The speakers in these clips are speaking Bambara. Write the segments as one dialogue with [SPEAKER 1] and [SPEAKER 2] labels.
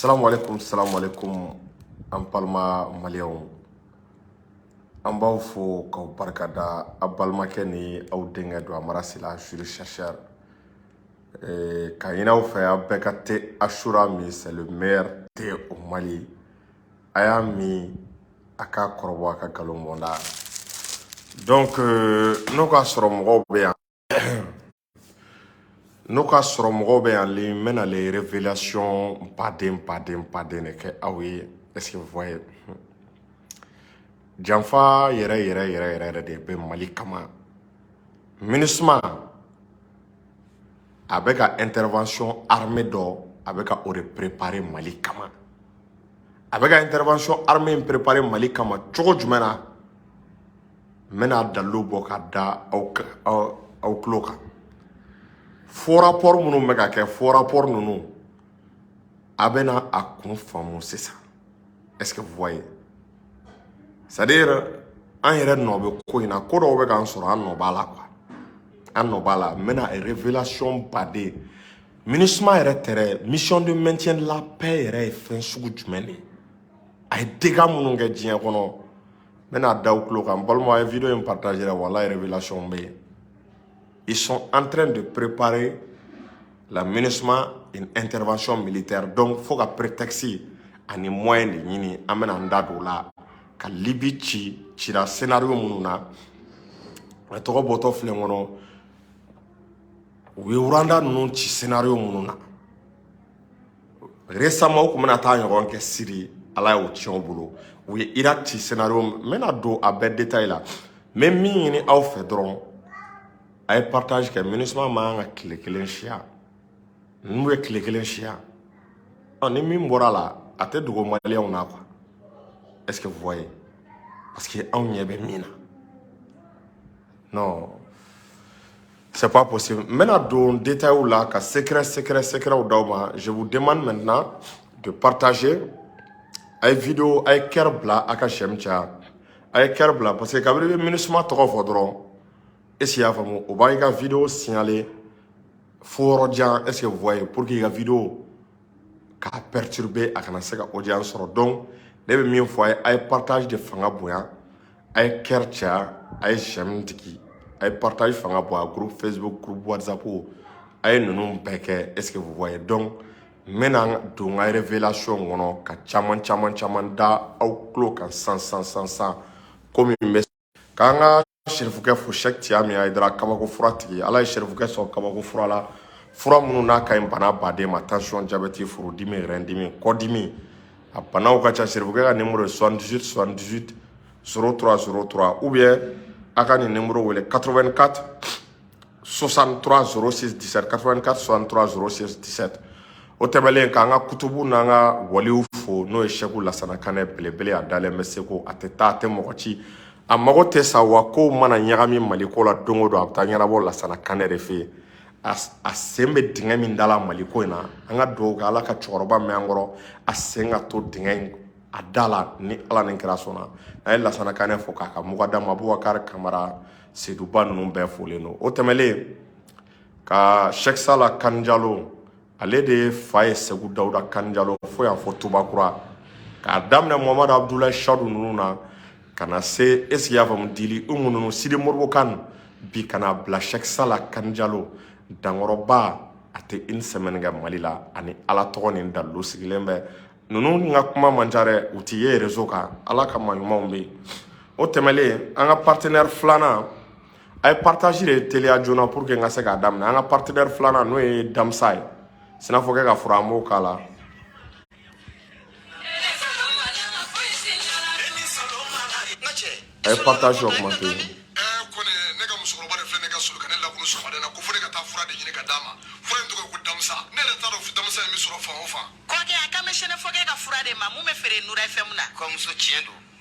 [SPEAKER 1] Salam alaikum, an palma maliyɛnw. An b'aw fo k'aw barikada a balimakɛ ni aw denkɛ don Amara Sila Jules Chercheur. Ka ɲini aw fɛ a bɛɛ ka thé Ashura min, c'est le meilleur thé au Mali. A y'a min a k'a kɔrɔbɔ a ka galon bɔnda. Donc n'o k'a sɔrɔ mɔgɔw bɛ yan n bɛna les révélations baden de kɛ aw ye. Est-ce que vous voyez? Janfa yɛrɛ de bɛ Mali kama. MINUSMA a bɛ ka intervention armée dɔ a bɛ ka o de préparer Mali kama. A bɛ ka intervention armée préparer Mali kama cogo jumɛn na? N bɛna dalilu bɔ ka da aw tulo kan. Faux rapport minnu bɛ ka kɛ faux rapport ninnu a bɛna a kun faamu sisan. Est-ce que vous voyez? C'est-à-dire an yɛrɛ nɔ bɛ ko in na, ko dɔw bɛ k'an sɔrɔ an nɔ b'a la quoi. An nɔ b'a la. N bɛna révélation baden. MINUSMA yɛrɛ tɛrɛ mission de maintien de la paix yɛrɛ ye fɛn sugu jumɛn de ye? A ye dégâts minnu kɛ diɲɛ kɔnɔ. N bɛna da aw tulo kan. N balima a ye vidéo in partagé walahi révélation bɛ yen. Ils sont en train de préparer la MINUSMA une intervention militaire. Donc, il faut que prétexte ani moyen de ɲini an bɛna an da don o la ka Libi cira scénario minnu na a tɔgɔ bɔtɔ filɛ n kɔnɔ u ye Rwanda ninnu ci scénario minnu na. Récemment u tun bɛna taa ɲɔgɔn kɛ Syrie Ala y'o tiɲɛ u bolo. U ye Irak ci scénario n bɛna don a bɛɛ détail la. Mais min ɲini aw fɛ dɔrɔn a ye partage kɛ MINUSMA man kan ka tile kelen siya. N'u ye tile kelen siya ni min bɔra la a tɛ dogo maliyɛnw na quoi. Est-ce que vous voyez? Parce que anw ɲɛ bɛ min na. Non, c'est pas possible. N bɛna don détail la ka secret d'aw ma. Je vous demande maintenant de partager a ye vidéo a ye cœur bila a ka chaîne cɛ. A ye cœur bila parce que kabini bɛ MINUSMA tɔgɔ fɔ dɔrɔn est-ce que y'a faamu? O b'a ka vidéo signaler fo yɔrɔ jan. Est-ce que vous voyez? Pour que ka vidéo k'a perturber a kana se ka audience sɔrɔ. Donc ne bɛ min fɔ a ye partage de fanga bonya, a ye cœur caya, a ye j'aime digi, a ye partage fanga bonya a groupe Facebook, groupe WhatsApp a ye ninnu bɛɛ kɛ. Est-ce que vous voyez? Donc n bɛna don n ka révélation kɔnɔ ka caman da aw tulo kan san komi n bɛ k'an ka Serifukɛ fo Cheikh Tiyami Hayidara kabako fura tigi. Ala ye Serifukɛ sɔn kabako fura la. Fura minnu n'a ka ɲi bana baden ma, tension, diabète, furudimi, rein-dimi, kɔdimi. A banaw ka ca. Serifukɛ ka numéro ye 78 03 ou bien a ka nin numéro wele 84 63 06 17 84 63 06 17. O tɛmɛlen k'an ka kutubu n'an ka waliw fo n'o ye Seku Lasana Kanɛ belebele a dalen bɛ Seko. A tɛ taa a tɛ mɔgɔ ci. A mago tɛ sa wa ko mana ɲagami Mali ko la don o don a bɛ taa ɲɛnabɔ Lasana Kanɛ de fɛ yen. A sen bɛ dingɛ min da la Mali ko in na an ka dugawu kɛ Ala ka cɛkɔrɔba mɛn an kɔrɔ a sen ka to dingɛ in a da la ni Ala ni kira sɔnna. A ye Lasana Kanɛ fo k'a ka mukadam Abubakar Kamara Seduba ninnu bɛɛ folen don. O tɛmɛlen ka Cheikh Sala Kani Jalo ale de fa ye Segu Dawuda Kani Jalo fo yan fɔ Tubakura k'a daminɛ Muhamadu Abdulayi Sadu ninnu na ka na se est-ce qu'il y'a faamu Dili Umu ninnu Sidi Modibo Kane bi kana bila Cheikh Sala Kani Jalo dankɔrɔba a tɛ une semaine kɛ Mali la ani Ala tɔgɔ ni dalilu sigilen bɛ ninnu ka kuma man ca dɛ u ti ye réseau kan Ala ka maɲumanw bɛ yen. O tɛmɛlen an ka partenaire filanan a ye partage de teliya joona pour que n ka se k'a daminɛ. An ka partenaire filanan n'o ye Damsa ye Sinafɔkɛ ka fura an b'o k'a la. A ye partage augmenté.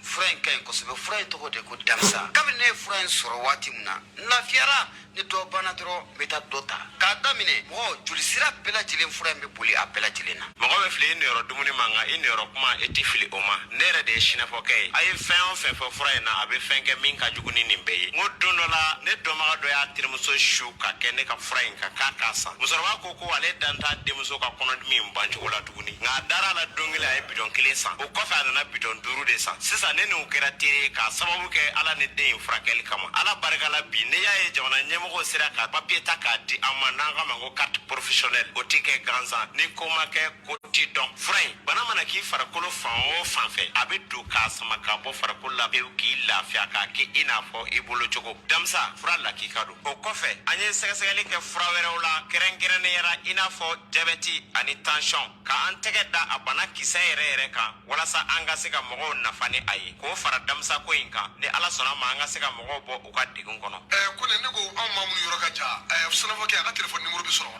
[SPEAKER 2] Fura in ka ɲi kosɛbɛ. Fura in tɔgɔ de ko Damsa. Kabini ne ye fura in sɔrɔ waati min na n lafiyara. Ni dɔ banna dɔrɔn n bɛ taa dɔ ta k'a daminɛ mɔgɔ jolisira bɛɛ lajɛlen fura in bɛ boli a bɛɛ lajɛlen na. Mɔgɔ bɛ fili i niyɔrɔ dumuni ma nka i niyɔrɔ kuma i tɛ fili o ma. Ne yɛrɛ de ye Sinafɔkɛ ye. A ye fɛn o fɛn fɔ fura in na a bɛ fɛn kɛ min ka jugu ni nin bɛɛ ye. N ko don dɔ la ne dɔnbaga dɔ y'a terimuso su ka kɛ ne ka fura in kan k'a k'a san. Musokɔrɔba ko ale dan t'a denmuso ka kɔnɔdimi in ban cogo la tuguni nka a dara la don a ye bidon 1 san o kɔfɛ a nana bidon 5 de san sisan ne n'o kɛra teri k'a sababu kɛ ala ni den in furakɛli kama ala barikala bi ne y'a ye jamana ɲɛmɔgɔw sera ka papiye ta k'a di an ma n'an ka ma ko carte professionnelle o ti kɛ gansan ni ko ma kɛ ko ti dɔn fura in bana mana k'i farikolo fan o fan fɛ a bɛ don k'a sama ka bɔ farikolo la pewu k'i lafiya k'a kɛ i n'a fɔ i bolo cogo damisa fura lakika don o kɔfɛ an ye sɛgɛsɛgɛli kɛ fura wɛrɛw la kɛrɛnkɛrɛnnenya i n'a fɔ jabɛti ani tension ka an tɛgɛ da a bana kisɛ yɛrɛ kan walasa an ka se ka mɔgɔw nafa ni a ye k'o fara damisa ko in kan ni ala sɔnna ma an ka se ka mɔgɔw bɔ u ka degun kɔnɔ
[SPEAKER 3] ko ne ko anw maa minnu yɔrɔ ka ja sanafɔkɛ a ka telefɔni nimoro bɛ sɔrɔ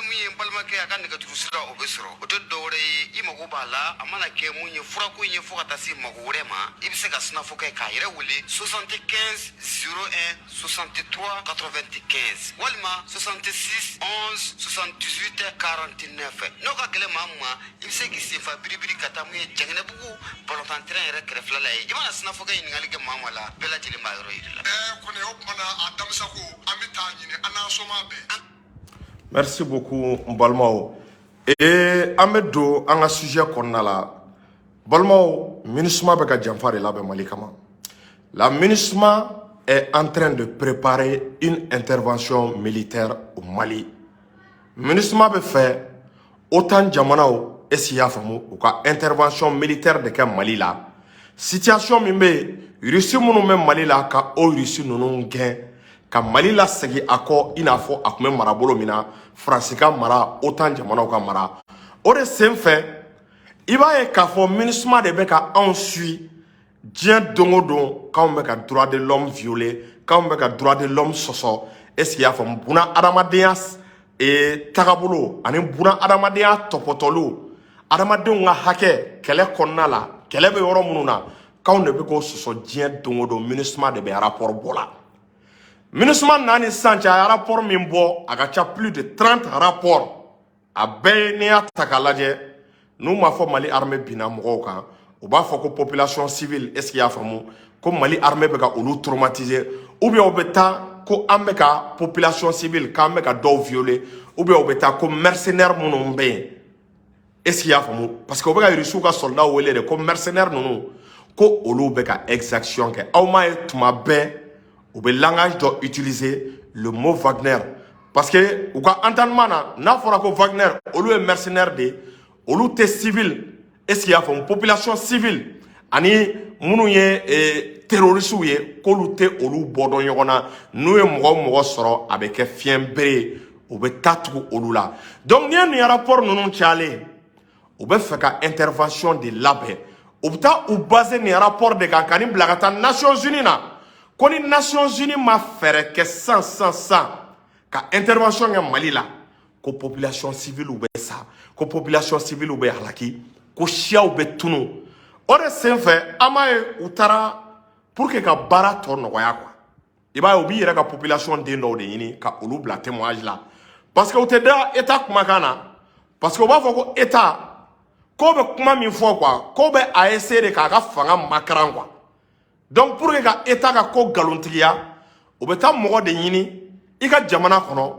[SPEAKER 2] mun ye n balimakɛ a ka nɛgɛjuru sira o bɛ sɔrɔ o tɛ dɔwɛrɛ ye i mago b'a la a mana kɛ mun ye furako in ye fo ka taa se mago wɛrɛ ma i bɛ se ka sanafɔkɛ k'a yɛrɛ wele 75 01 63 95 walima 66 11 78 49 n'o ka gɛlɛn maa min ma i bɛ se k'i senfa biribiri ka taa mun ye Jɛngɛnɛbugu balontan terrain yɛrɛ kɛrɛfɛla la ye i mana sanafɔkɛ ɲininkali kɛ maa la bɛɛ lajɛlen b'a yɔrɔ yiri la
[SPEAKER 3] ko ne o kumana a damisa ko an bɛ taa ɲini an n'a sɔnma bɛɛ
[SPEAKER 1] Merci beaucoup Mbalmao. Et Amedo anga sujet konna la. Balmao, MINUSMA beka janfa de la be Mali kama. La MINUSMA est en train de préparer une intervention militaire au Mali. MINUSMA be fait autant jamanao esiya famu ou ka intervention militaire de ke Mali la. Situation mimbe Russie munu me Mali la ka o Russie nunu gen ka Mali la segi akɔ i n'a fɔ a tun bɛ marabolo min na Faransi ka mara OTAN jamanaw ka mara o de sen fɛ i b'a ye k'a fɔ MINUSMA de bɛ ka anw suit diɲɛ don o don k'anw bɛ ka droit de l'homme violer k'anw bɛ ka droit de l'homme sɔsɔ est-ce que i y'a faamu buna adamadenya tagabolo ani buna adamadenya tɔpɔtɔliw adamadenw ka hakɛ kɛlɛ kɔnɔna la kɛlɛ bɛ yɔrɔ minnu na k'anw de bɛ k'o sɔsɔ diɲɛ don o don MINUSMA de bɛ rapport bɔ la MINUSMA nani sancha rapport min bɔ a ka ca plus de 30 rapports a bɛɛ n'i y'a ta k'a lajɛ n'u m'a fɔ Mali armée binna mɔgɔw kan u b'a fɔ ko population civile est-ce qu'il y'a faamu ko Mali armée bɛ ka olu traumatiser ou bien u bɛ taa ko an bɛ ka population civile k'an bɛ ka dɔw violer ou bien u bɛ taa ko mercenaires minnu bɛ yen est-ce qu'il y'a faamu parce que u bɛ ka Russiw ka soldats wele de ko mercenaires ninnu ko olu bɛ ka exaction kɛ aw m'a ye tuma bɛɛ ou bien langage doit utiliser le mot Wagner parce que ou ka entendement n'a fɔra ko Wagner olu est mercenaire de olu tɛ civil est-ce qu'il y a une population civile ani minnu ye terroristes ye k'olu tɛ olu bɔ dɔn ɲɔgɔn na n'u ye mɔgɔ sɔrɔ a bɛ kɛ fiɲɛ bere u bɛ taa tugu olu la donc n'i ye nin rapport ninnu cayalen u bɛ fɛ ka intervention de labɛn u bɛ taa u baser nin rapport de kan ka nin bila ka taa Nations Unies na ko ni Nations Unies ma fɛɛrɛ kɛ san ka intervention kɛ Mali la ko population civile bɛ sa ko population civile bɛ halaki ko siyaw bɛ tunu o de sen fɛ an m'a ye u taara pour que ka baara tɔ nɔgɔya quoi i b'a ye u b'i yɛrɛ ka population den dɔw de ɲini ka olu bila témoignage la parce que u tɛ da état kumakan na parce que u b'a fɔ ko état ko bɛ kuma min fɔ quoi ko bɛ a essayer de k'a ka fanga makaran quoi donc pour que ka état ka ko galontigiya u bɛ taa mɔgɔ de ɲini i ka jamana kɔnɔ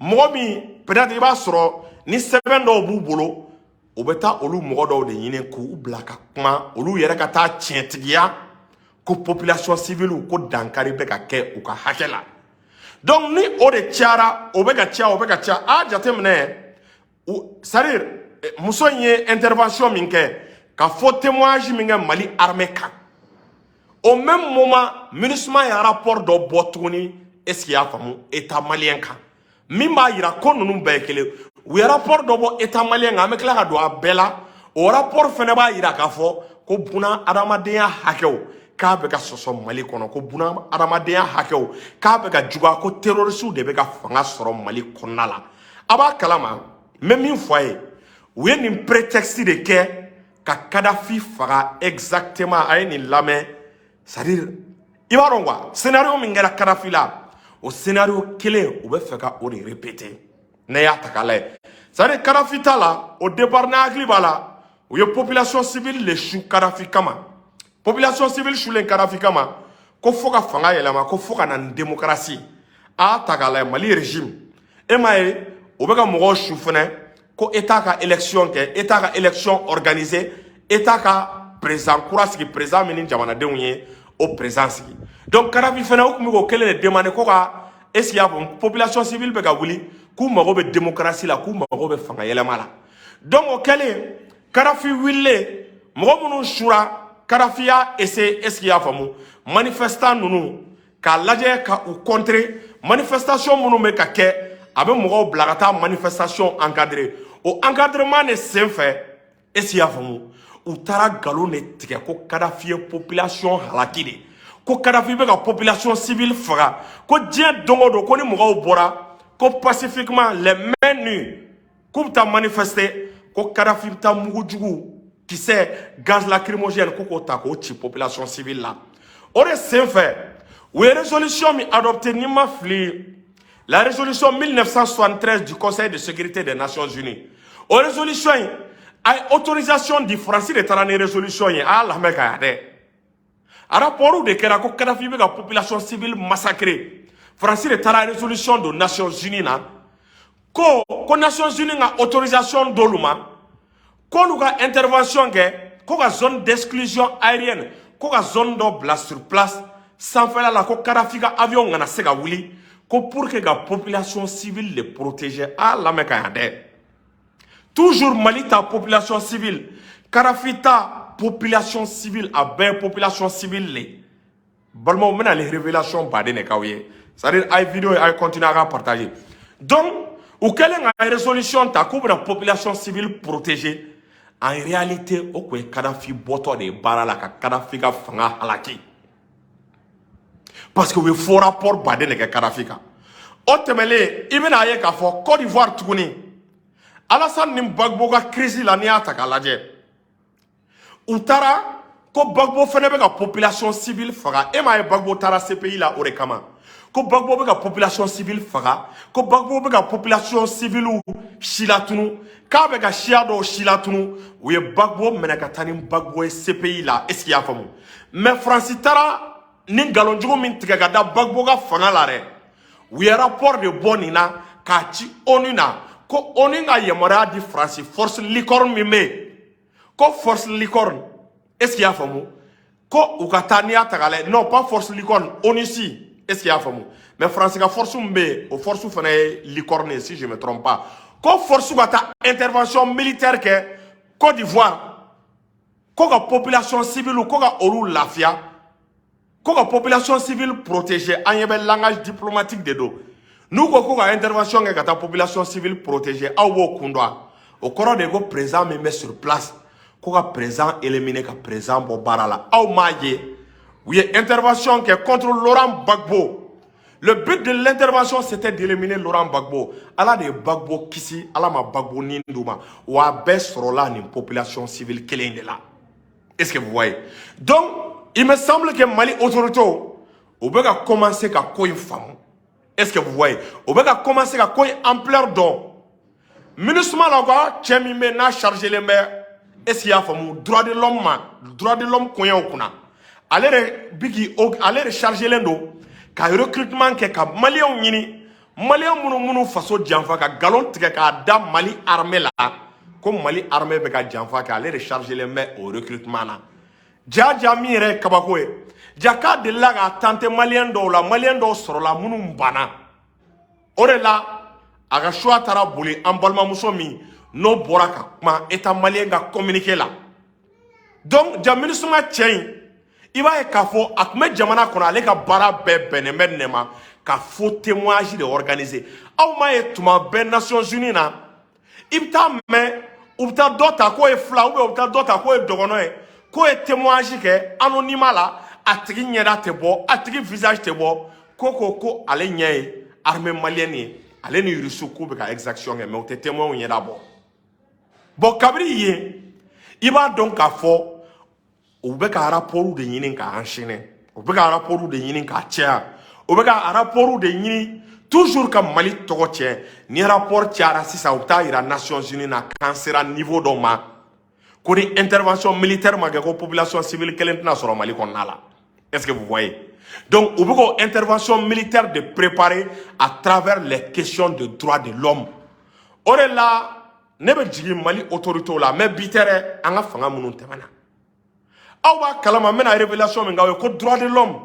[SPEAKER 1] mɔgɔ min peut-être i b'a sɔrɔ ni sɛbɛn dɔw b'u bolo u bɛ taa olu mɔgɔ dɔw de ɲini k'u bila ka kuma olu yɛrɛ ka taa tiɲɛtigiya ko population civile ko dankari bɛ ka kɛ u ka hakɛ la donc ni o de cayara o bɛ ka caya a jateminɛ c'est-à-dire muso in ye intervention min kɛ ka fɔ témoignage min kɛ Mali armée kan au même moment MINUSMA ye rapport dɔ bɔ tuguni est-ce qu'il y a faamu état malien kan min b'a yira ko ninnu bɛɛ ye kelen u ye rapport dɔ bɔ état malien kan an bɛ tila ka don a bɛɛ la o rapport fɛnɛ b'a yira k'a fɔ ko buna adamadenya hakɛw k'a bɛ ka sɔsɔ Mali kɔnɔ ko buna adamadenya hakɛw k'a bɛ ka juguya ko terroristes de bɛ ka fanga sɔrɔ Mali kɔnɔna la a b'a kalama n bɛ min fɔ a ye u ye nin prétexte de kɛ ka Kadhafi faga exactement a ye nin lamɛn c'est-à-dire i b'a dɔn quoi scénario min kɛra Kadhafi la o scénario kelen u bɛ fɛ ka o de répéter ne y'a ta k'a lajɛ c'est-à-dire Kadhafi ta la au départ ne hakili b'a la u ye population civile le su Kadhafi kama population civile sulen Kadhafi kama ko fo ka fanga yɛlɛma ko fo ka na ni démocratie a ta k'a lajɛ Mali régime e m'a ye o bɛ ka mɔgɔw su fɛnɛ ko état ka élection ke état ka élection organisée état ka président kura sigi président min jamanadenw ye o président sigi donc Kadhafi fana o kun ko kelen de demander ko ka est-ce qu'il y a une population civile be ka wuli k'u mago bɛ démocratie la k'u mago bɛ fanga yɛlɛma la donc o kɛlen Kadhafi wililen mɔgɔ minnu sura Kadhafi y'a essayer est-ce qu'il y a faamu manifestant ninnu k'a lajɛ ka u contrer manifestation minnu bɛ ka kɛ a bɛ mɔgɔw bila ka taa manifestation encadrer o encadrement de sen fɛ est-ce qu'il y a faamu u taara nkalon de tigɛ ko Kadhafi ye population halaki de ko Kadhafi bɛ ka population civile faga ko diɲɛ don o don ko ni mɔgɔw bɔra ko pacifiquement les mains nues k'u bɛ taa manifester ko Kadhafi bɛ taa mugujugu kisɛ gaz lacrymogène ko k'o ta k'o ci population civile la o de sen fɛ u ye résolution min adopté ni ma fili la résolution 1973 du Conseil de sécurité des Nations Unies o résolution in a ye autorisation di Faransi de taara ni résolution ye a y'a lamɛn ka ya dɛ a rapport de kɛra ko Kadhafi bɛ ka population civile massacrer Faransi de taara résolution de Nations Unies na ko Nations Unies ka autorisation d'olu ma k'olu ka intervention kɛ ko ka zone d'exclusion aérienne ko ka zone dɔ bila sur place sanfɛla la ko Kadhafi ka avion kana se ka wuli ko pour que la population civile les protéger à la Mekayade. Toujours Mali ta population civile, Kadhafi ta population civile a bien population civile les. Balma on mena les révélations pas de nekaouye. C'est-à-dire ay vidéo ay continuer à partager. Donc ou quelle est la résolution ta couvre la population civile protégée. En réalité au quoi Kadhafi boto de barala ka Kadhafi ka fanga halaki. Parce que we faux rapport badé ne Kadhafi ka. Otemele ibena aye ka fo Côte d'Ivoire tuguni. Alassane nim Gbagbo ka crise la ni ataka laje. Utara ko Gbagbo fene be ka population civile faga e ma ye Gbagbo tara CPI la ore kama. Ko Gbagbo be ka population civile faga, ko Gbagbo be ka population civile ou shilatunu, ka be ka shia do shilatunu, ou ye Gbagbo mena ka tani Gbagbo CPI la est-ce qu'il y a famu. Mais Francis tara ni galonjugo min tigɛ ka da Gbagbo ka fanga la dɛ u ye rapport de bɔ nin na k'a ci ONU na ko ONU ka yamaruya di Faransi force licorne min bɛ yen ko force licorne est-ce qu'il y a faamu ko u ka taa n'i y'a ta k'a lajɛ non pas force licorne ONU si est-ce qu'il y a faamu mais Faransi ka force min bɛ yen o force fana ye licorne si je me trompe pas ko force ka taa intervention militaire kɛ Côte d'Ivoire ko ka population civile ko ka olu lafiya. Ko la population civile protégée, en y a un langage diplomatique de dos. Nous, ko ka intervention que la population civile protégée, awo kundwa. Au cours de go présent me met sur place. Ko ka présent éliminé ka présent bo barala. Aw maye. Oui, intervention que contre Laurent Gbagbo. Le but de l'intervention c'était d'éliminer Laurent Gbagbo. Ala de Gbagbo kisi, ala ma Gbagbo nindouma. Ou a bes rola ni population civile kelen de là. Est-ce que vous voyez? Donc il me semble que Mali autorité au bega commencer à quoi une femme. Est-ce que vous voyez? Au bega commencer à quoi ampleur d'eau. Ministre Malaga, Tchemi n'a chargé les mains. Est-ce qu'il y a femme droit de l'homme koya okuna. Allez charger les dos. Car recrutement que ka Malien yini, Malien munu faso djanfa ka galon tige ka da Mali armée là. Comme Mali armée bega djanfa ka aller charger les mains au recrutement là. Jaja mire kabakoe jaka de la ga tante malien do soro la munu bana ore la aga choix tara boli embalma musomi no boraka ma eta malien ga communiquer la donc jamini suma tien iba e kafo akme jamana kono ale ka bara be benemen nema ka faux témoignage de organiser aw ma e tuma ben Nations Unies na ibta me ubta dota ko e fla ou ubta dota ko e dogono e ko e témoignage ke anonymat la atigi nyeda te bo atigi visage te bo ko ale nyai armée malienne ale ni rusu ko be ka exaction mais o te témoin nyeda bo kabri ye iba donc a fo o be ka rapport de nyini ka enchaîner o be ka rapport de nyini ka tia o be ka rapport de nyini toujours comme Mali togo tien ni rapport tiara sisa o ta ira Nations Unies na cancer à niveau do ma ko ni intervention militaire ma ko population civile kelen na soro Mali kon nala. Est-ce que vous voyez? Donc au beaucoup intervention militaire de préparer à travers les questions de droits de l'homme. Ore là ne be jigi Mali autorité la mais bitere anga fanga munun temana awa kalama mena révélation min gawe ko droit de l'homme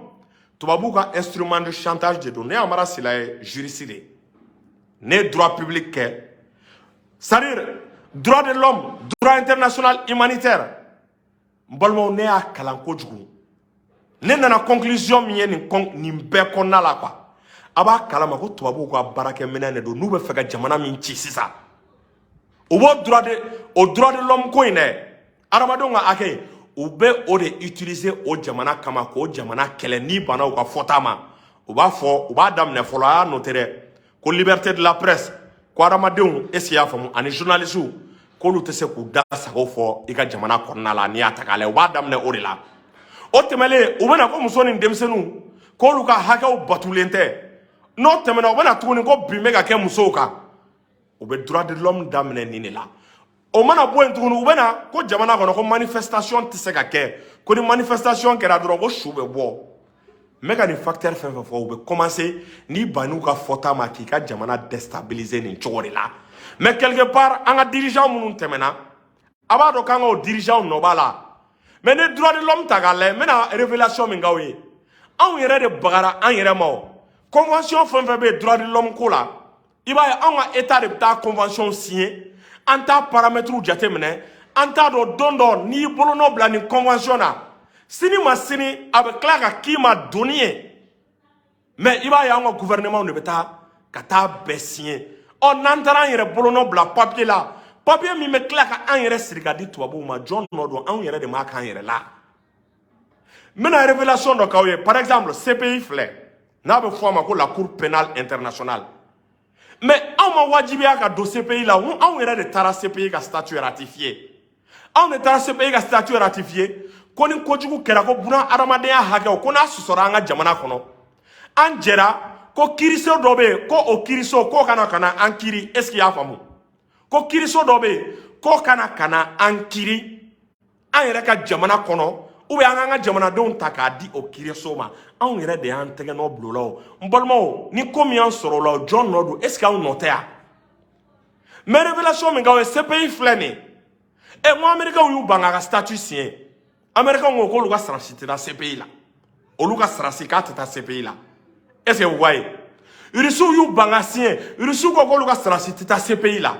[SPEAKER 1] tubabu ka instrument de chantage de donner amara sila juriste de ne droit public ke c'est-à-dire droit de l'homme droit international humanitaire mbalmo ne a kalan ko jugu ne nana conclusion mi ni be konna la quoi aba kalama ko tubabu ko barake menane do nu be feka jamana min ci sisa o droit de l'homme ko ine aramadonga ake ou be o de utiliser o jamana kama ko jamana kele ni bana o ka fotama o ba damne folo a notere ko liberté de la presse ko aramadon esia famu ani journaliste ko lu tese ku da sago fo i ka jamana konna la ni atakale o ba damne o de la o temele o bena ko musoni demsenu ko lu ka hakaw batulente no temena o bena tuguni ko bime ka ke musoka o be droit de l'homme damne ni la o mana bo entugunu ubena ko jamana kono ko manifestation tise ka ke ko ni manifestation kera dro ko shube bo mega ni facteur fe fo be commencer ni banu ka fota ma ki ka jamana déstabiliser ni chori la mais quelque part anga dirigeant munun temena abado kanga o dirigeant no bala mais ne droit de l'homme tagale mena révélation min gawe an yere de bagara an yere mo convention fe be droit de l'homme ko la iba anga état de ta convention signé anta paramètres jatemene anta do dondo ni bolono bla ni convention na sini masini avec clara qui m'a donné mais il va y avoir un gouvernement ne beta kata besien on entend yere bolono bla papier là papier mi me clara an yere sirigadi tubabu ma John Nodo an yere de ma kan yere là mena révélation do kawye par exemple CPI flé na be forma ko la cour pénale internationale. Mais on m'a wajibé à dossier pays là, on irait de tara CPI ka statut ratifié. On est tara CPI ka statut ratifié. Koni kojugu kerako buna aramadea hake o kona susoranga jamana kono. Anjera ko kiriso dobe ko o kiriso ko kana ankiri eski ya famu. Ko kiriso dobe ko kana ankiri an yere ka jamana kono. Ou bien anga jamana don takadi o kiriso ma. On irait de antege no blolo. Mbolmo ni combien soro la John Nodo est-ce qu'on notait? Mais révélation me gawe CPI flene. Et moi américain ou banga statut sien. Américain ou ko luka strancité dans CPI là. O luka strancité ta CPI là. Est-ce que vous voyez? Urisu yu banga sien, urisu ko luka strancité ta CPI là.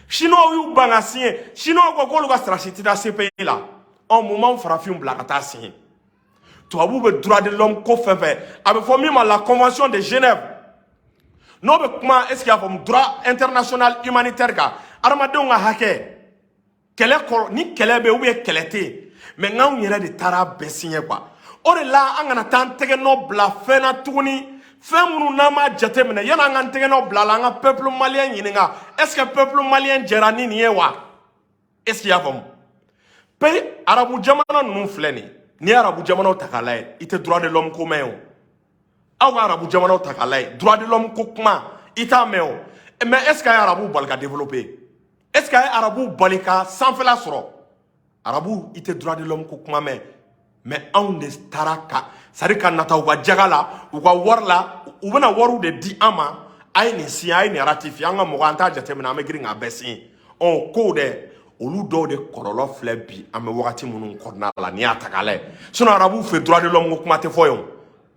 [SPEAKER 1] Chinois yu banga sien, chinois ko luka strancité ta CPI là. En moment frafium blakata sien. Toi, vous avez droit de l'homme qu'on fait. Avec la Convention de Genève. Non, mais comment est-ce qu'il y a un droit international humanitaire? Armadon a hacké. Ni quelle est ou bien quelle était. Mais non, il y a des tarabes bessignes quoi. Or là, on a tenté que nos bla fena tourni. Femme nama jatemene. Y'en a tenté que nos bla la peuple malien yinga. Est-ce que le peuple malien gerani ni wa? Est-ce qu'il y a un pays arabu jamana non fleni? Ni arabu jamano takalay ite droit de l'homme commun aw arabu jamano takalay droit de l'homme kokma ita meo mais est-ce que arabu balka développer est-ce que arabu balika sans faire la soro arabu ite droit de l'homme kokma mais on de taraka sari kan nata uga jagala uga warla ubena waru de di ama ay ni si ay ni ratifier nga mo anta jatemna me giringa besin on code olu do de korolo flebi ame wakati munun korna la ni atakale sono arabu fait droit de l'homme ko mate foyon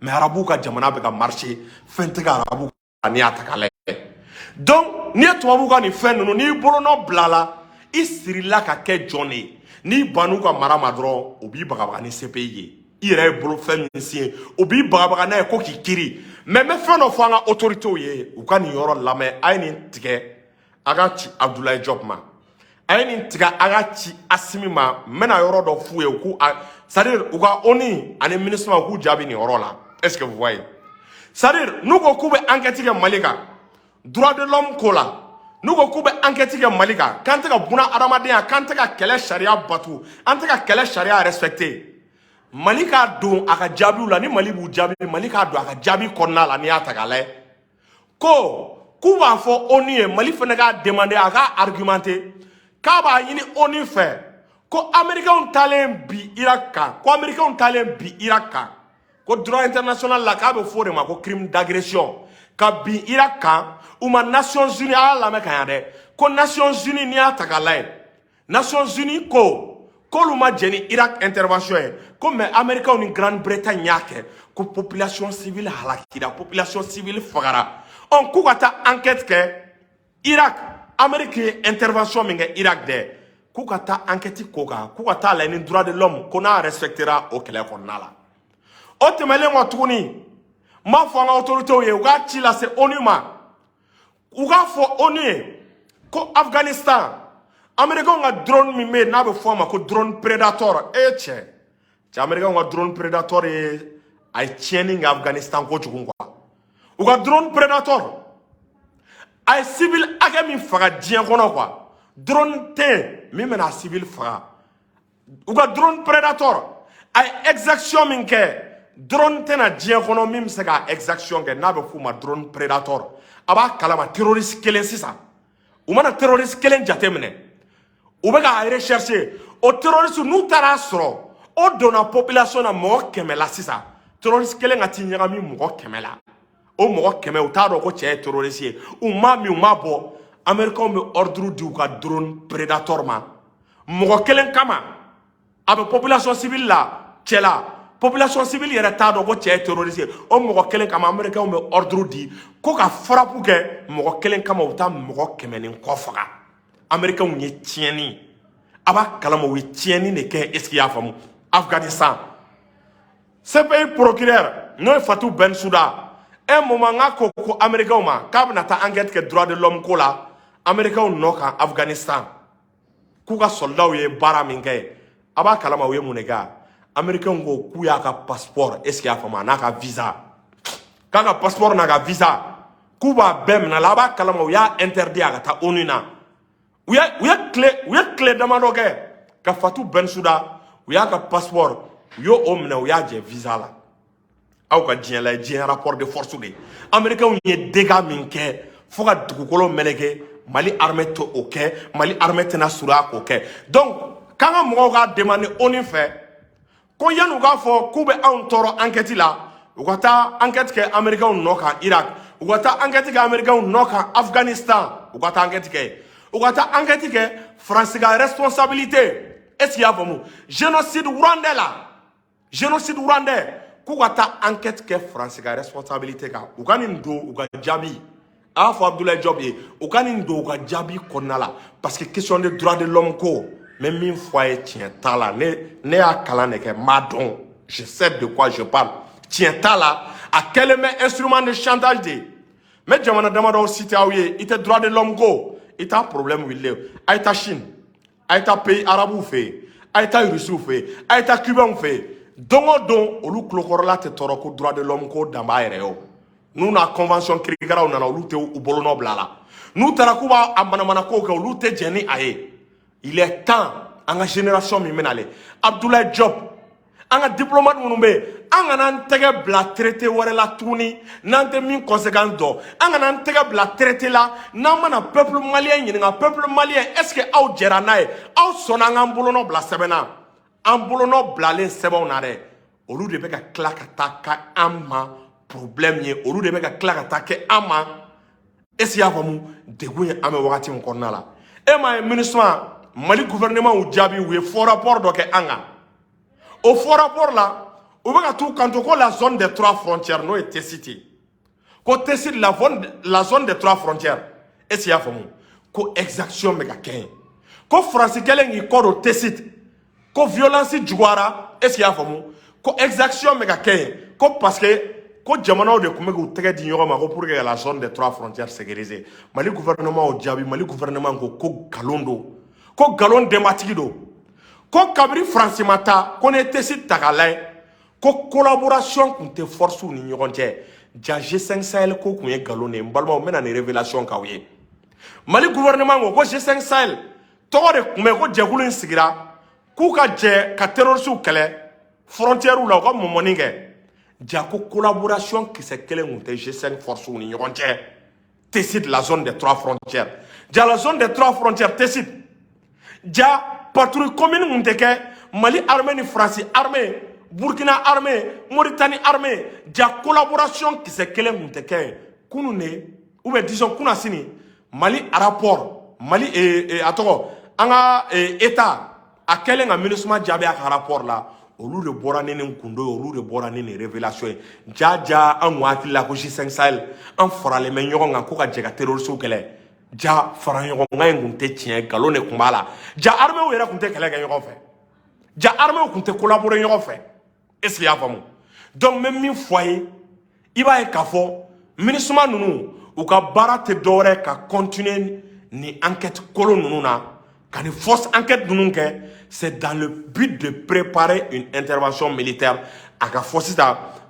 [SPEAKER 1] mais arabu ka jamana be ka marcher fente ka arabu ni atakale donc ni to abu ka ni fen no ni bolono blala isirila ka ke journée ni banu ka marama dro obi baga ni CPI ire bolo fem nsie obi baga na ko kikiri mais me fen no fanga autorité ye u ka ni yoro lame ay ni tike aga ci Abdoulaye Diop ma ayni tiga agachi asimima mena yoro do fuye ku c'est-à-dire uga oni ani ministre ku jabi ni yoro la est-ce que vous voyez c'est-à-dire nous ko kube enquête ke malika droit de l'homme ko la nous ko kube enquête ke malika quand ka buna aramadien quand ka kele sharia batu ante ka kele sharia respecté malika do aka jabi la ni malibu jabi malika do aka jabi konna la ni atakale ko kuba fo oni e mali fene ga demander aka argumenter Kaba yini oni fait ko américain talent bi Iraka ko américain talent bi Iraka ko droit international la ka be fore ma ko crime d'agression ka bi Iraka ou ma Nations Unies ala me kayade ko Nations Unies ni a ta k'a lajɛ Nations Unies ko k'olu ma jɛ ni Irak intervention ye ko mais Américains ni Grande-Bretagne y'a kɛ ko population civile halakira population civile fagara k'u ka taa enquête kɛ Irak Amérique ye intervention min kɛ Irak dɛ k'u ka taa enquête k'o kan k'u ka taa lajɛ ni droit de l'homme ko n'a respectera o kɛlɛ kɔnɔna la o tɛmɛlen kɔ tuguni n b'a fɔ an ka autorités ye u k'a ci lase ONU ma u k'a fɔ ONU ye ko Afghanistan Américains ka drone min bɛ yen n'a bɛ fɔ a ma ko drone Predator cɛ Américains ka drone Predator ye a ye tiɲɛni kɛ Afghanistan kojugu quoi u ka drone Predator a ye civil hakɛ min faga diɲɛ kɔnɔ quoi drone tɛ yen min bɛna civil faga u ka drone Predator a ye exaction min kɛ drone tɛna diɲɛ kɔnɔ min bɛ se ka exaction kɛ n'a bɛ f'o ma drone Predator a b'a kalama terroriste kelen sisan u mana terroriste kelen jateminɛ u bɛ ka rechercher o terroriste n'u taara sɔrɔ o donna population na mɔgɔ 100 la sisan terroriste kelen ka t'i ɲagami mɔgɔ 100 la o mɔgɔ 100 u t'a dɔn ko cɛ ye terroriste ye u m'a min u m'a bɔ Américains bɛ ordre di u ka drone Predator ma mɔgɔ kelen kama a bɛ population civile la cɛ la population civile yɛrɛ t'a dɔn ko cɛ ye terroriste ye o mɔgɔ kelen kama Américains bɛ ordre di ko ka frappe kɛ mɔgɔ kelen kama u taa mɔgɔ 100 ni kɔ faga Américains ye tiɲɛni a b'a kalama u ye tiɲɛni de kɛ est-ce qu'il y'a faamu Afghanistan CPI procureur n'o ye Fatou Bensouda un moment n ko Américains ma k'a bɛna taa enquête kɛ droit de l'homme ko la Américains nɔ kan Afghanistan k'u ka soldats ye baara min kɛ a b'a kalama u ye mun de kɛ Américains ko k'u y'a ka passeport est-ce qu'il y'a faamu a n'a ka visa k'a ka passeport n'a ka visa k'u b'a bɛɛ minɛ la a b'a kalama u y'a interdit a ka taa ONU na u ye tile damadɔ kɛ ka Fatou Bensouda u y'a ka passeport u y'o minɛ u y'a jɛ visa la aw ka diɲɛ la diɲɛ rapport de force de Américains ye dégâts min kɛ fo ka dugukolo meleke Mali armée tɛ o kɛ Mali armée tɛna surunya k'o kɛ donc k'an ka mɔgɔw ka demander ONU fɛ ko yan'u k'a fɔ k'u bɛ anw tɔɔrɔ enquête la u ka taa enquête kɛ Américains nɔ kan Irak u ka taa enquête kɛ Américains nɔ kan Afghanistan u ka taa enquête kɛ u ka taa enquête kɛ France ka responsabilité est-ce qu'il y a faamu génocide rwandais la génocide rwandais k'u ka taa enquête kɛ France ka responsabilité kan u ka nin don u ka jaabi a fɔ Abdoulaye Diop ye u ka nin don u ka jaabi kɔnɔna la parce que question de droit de l'homme ko mais min fɔ a ye tiɲɛ t'a la ne y'a kalan de kɛ m'a dɔn je sais de quoi je parle tiɲɛ t'a la a kɛlen bɛ instrument de chantage de mais jamana damadɔw cité aw ye i tɛ droit de l'homme ko i t'a problème wuli a ye taa Chine a ye taa pays arabuw fɛ yen a ye taa Russiw fɛ yen a ye taa Cubains fɛ yen don o don olu tulokɔrɔla tɛ tɔɔrɔ ko droit de l'homme ko dan b'a yɛrɛ ye o n'u na convention kirikaraw nana olu tɛ u bolonɔ bila la n'u taara k'u b'a manamana kow kɛ olu tɛ jɛn ni a ye il est temps an ka génération min bɛna ale Abdoulaye Diop an ka diplomate minnu bɛ yen an kana an tɛgɛ bila traité wɛrɛ la tuguni n'an tɛ min conséquence dɔn an kana an tɛgɛ bila traité la n'an mana peuple malien ɲininka peuple malien est-ce que aw jɛra n'a ye aw sɔnna an k'an bolonɔ bila sɛbɛn na an bolonɔ bilalen sɛbɛnw na dɛ olu de bɛ ka tila ka taa kɛ an ma problème ye olu de bɛ ka tila ka taa kɛ an ma est-ce que y'a faamu degun ye an bɛ wagati min kɔnɔna la e m'a ye MINUSMA Mali gouvernement u jaabi u ye faux rapport dɔ kɛ an kan o faux rapport la u bɛ ka t'u kanto ko la zone des 3 frontières n'o ye TCT ko TCT la zone des 3 frontières est-ce que y'a faamu ko exaction bɛ ka kɛ yen ko France kɛlen k'i kɔ don TCT ko violence juguyara est-ce que y'a faamu ko exaction bɛ ka kɛ yen ko parce que ko jamanaw de tun bɛ k'u tɛgɛ di ɲɔgɔn ma ko pour que la zone des 3 frontières sécurisée Mali gouvernement o jaabi Mali gouvernement ko nkalon don ko nkalon denbatigi don ko kabiri France ma taa ko ne TCT ta k'a lajɛ ko collaboration tun tɛ force ni ɲɔgɔn cɛ ja G5 Sahel ko tun ye nkalon de ye n balimaw n bɛna nin révélation k'aw ye Mali gouvernement ko G5 Sahel tɔgɔ de tun bɛ ko jɛkulu in sigira k'u ka jɛ ka terroristes kɛlɛ frontières la u ka mɔmɔni kɛ ja ko collaboration kisɛ kelen tun tɛ G5 forces ni ɲɔgɔn cɛ TCT la zone des 3 frontières ja la zone des 3 frontières TCT ja patrouille commune tun tɛ kɛ Mali armée ni France armée Burkina armée Mauritanie armée ja collaboration kisɛ kelen tun tɛ kɛ kunun de ou bien disons kunasini Mali rapport Mali attends anga état a kelen nga MINUSMA jabe a rapport là olu de bora ni nkundo olu de bora ni révélation jaja an wati la ko G5 Sahel an farale men yogon nga ko ka jega terroriste kele ja faran yogon nga ngunte tien galo ne kumbala ja armée o yera kunte kele ga yogon fait ja armée o kunte collaborer yogon fait est-ce qu'il y a pas donc même mi foyer il va e kafo MINUSMA nunu ou ka bara te dore ka continuer ni enquête kolon nunu na ka ni force enquête nunu ke c'est dans le but de préparer une intervention militaire à la force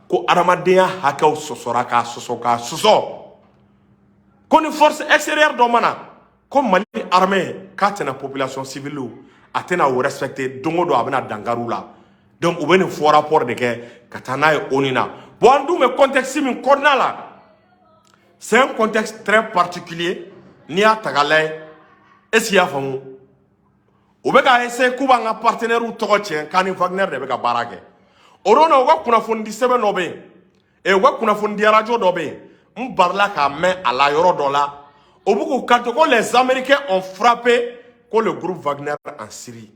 [SPEAKER 1] ko aramadea hakaw sosora ka sosoka soso ko ni force extérieure do mana ko Mali armée ka tena population civile atena o respecter dongo do abena dangaru la donc ou ben fort rapport de ke katana e onina bon andou me contexte min kodna la c'est un contexte très particulier ni a tagalay est-ce qu'il y a famu o be ka essayer kuba nga partenaire ou togotien kani Wagner de be ka barake orona wa kuna fondi sebe no be e wa kuna fondi radio do be mbarla ka main à la yoro do la au bout quand les Américains ont frappé que le groupe Wagner en Syrie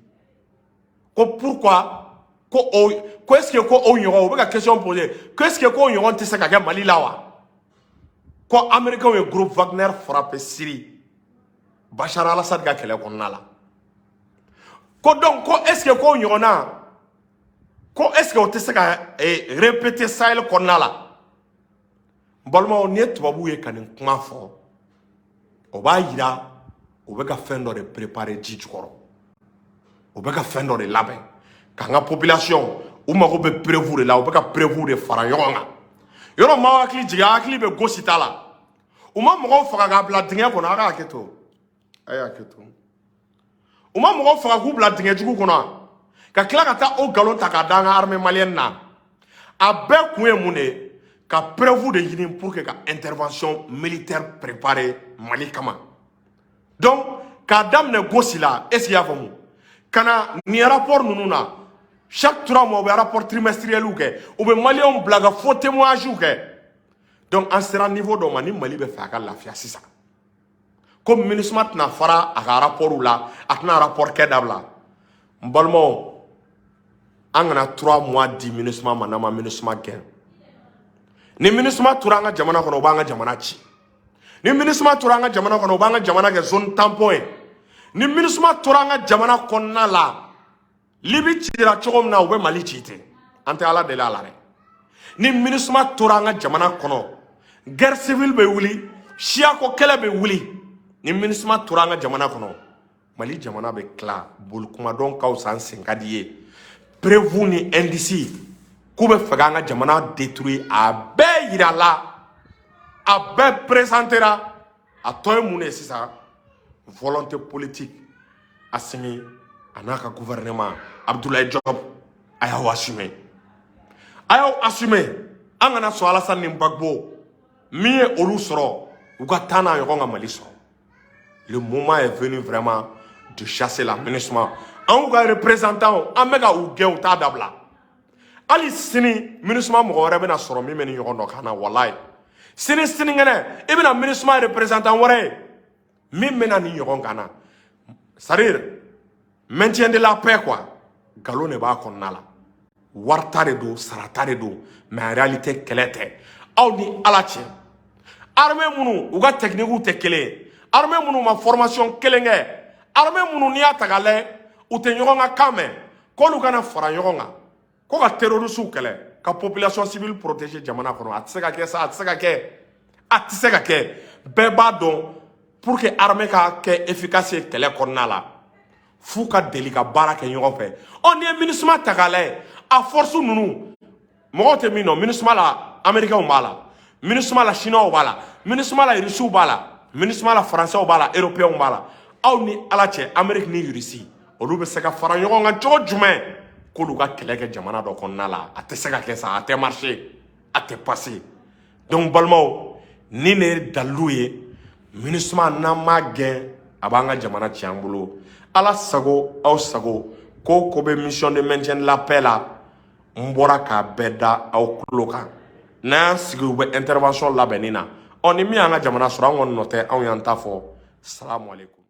[SPEAKER 1] ko pourquoi ko est-ce que ko o yoro o be ka question posée qu'est-ce que ko yoro te saka Mali lawa ko Américain et groupe Wagner frappé Syrie Bachar al-Assad ga kele konna la ko donc ko est-ce que ko nyona ko est-ce que o te se ka répéter ça le konna la balma on net babu ye kanin kuma fo o ba yira o be ka fendo de préparer jijukoro o be ka fendo de labé ka nga population ou mako be prévoir la o be ka prévoir de farayonga yoro ma wakli jiga akli be gosita la o ma mo fa ga bla dinga ko na ga keto aya keto Uma mo fa ku bla dinga jugu kono ka kila ka ta o galon ta ka danga armée malienne na a be ku emune ka prévu de yini pour que ka intervention militaire préparée Mali kama donc ka dam ne gosila est-ce qu'il y a famu kana ni rapport nununa chaque 3 mois be rapport trimestriel ou ke ou be malien blaga faux témoignage ou ke donc en sera niveau do mani Mali be fa ka lafia sisa comme MINUSMA na fara a rapport ou là a un rapport kedabla mbalmo angana 3 mois di MINUSMA manama MINUSMA gen ni MINUSMA turanga jamana kono banga jamana chi ni MINUSMA turanga jamana kono banga jamana ke zone tampon ni MINUSMA turanga jamana konna la libi tira chogom na we Mali chite ante ala de la re ni MINUSMA turanga jamana kono guerre civile be wuli shia ko kele be wuli ni MINUSMA turanga jamana kono Mali jamana be kla bol kuma don kaw san senkadiye prévu ni indici kube faganga jamana détruit a be yirala a be présentera a toy mune sisa volonté politique asimi anaka gouvernement Abdoulaye Diop ayaw assumer angana so Alassane Gbagbo miye olu soro uga tana yokonga Mali so. Le moment est venu vraiment de chasser la MINUSMA. En cas représentant, en méga ou gay ou tadabla. Ali sini MINUSMA mo rebe na soro mi meni yondo kana wallahi. Sini ngene e bina MINUSMA représentant wore mi mena ni yondo kana. C'est-à-dire maintien de la paix quoi. Galo ne ba konna la. Wartare do saratare do mais en réalité kelete. Aw ni alache. Armée munu uga technique ou tekele. Armée munu ma formation kelenge armée munu ni atagale ou te nyoronga kame ko lu kana fara nyoronga ko ka terroriste kele ka population civile protéger jamana kono atseka ke beba don pour que armée ka ke efficace kele konna la fu ka deli ka bara ke nyoron fe on est MINUSMA tagale a force nunu mo te mino MINUSMA la américain bala MINUSMA la chinois bala MINUSMA la russe bala MINUSMA la français ou bala européen ou bala aw ni alache Amérique ni Russie olu be se ka fara ɲɔgɔn kan cogo jumɛn k'olu ka kɛlɛ kɛ jamana dɔ kɔnɔna la a tɛ se ka kɛ sa a tɛ marcher a tɛ passer donc balimaw ni ne dalilu ye MINUSMA n'an ma gɛn a b'an ka jamana ci an bolo ala sago aw sago ko ko bɛ mission de maintien de la paix la n bɔra k'a bɛɛ da aw tulo kan n'an sigi u bɛ intervention labɛnni na ni min y'an ka jamana sɔrɔ an kɔni nɔ tɛ anw y'an ta fɔ salamu aleykum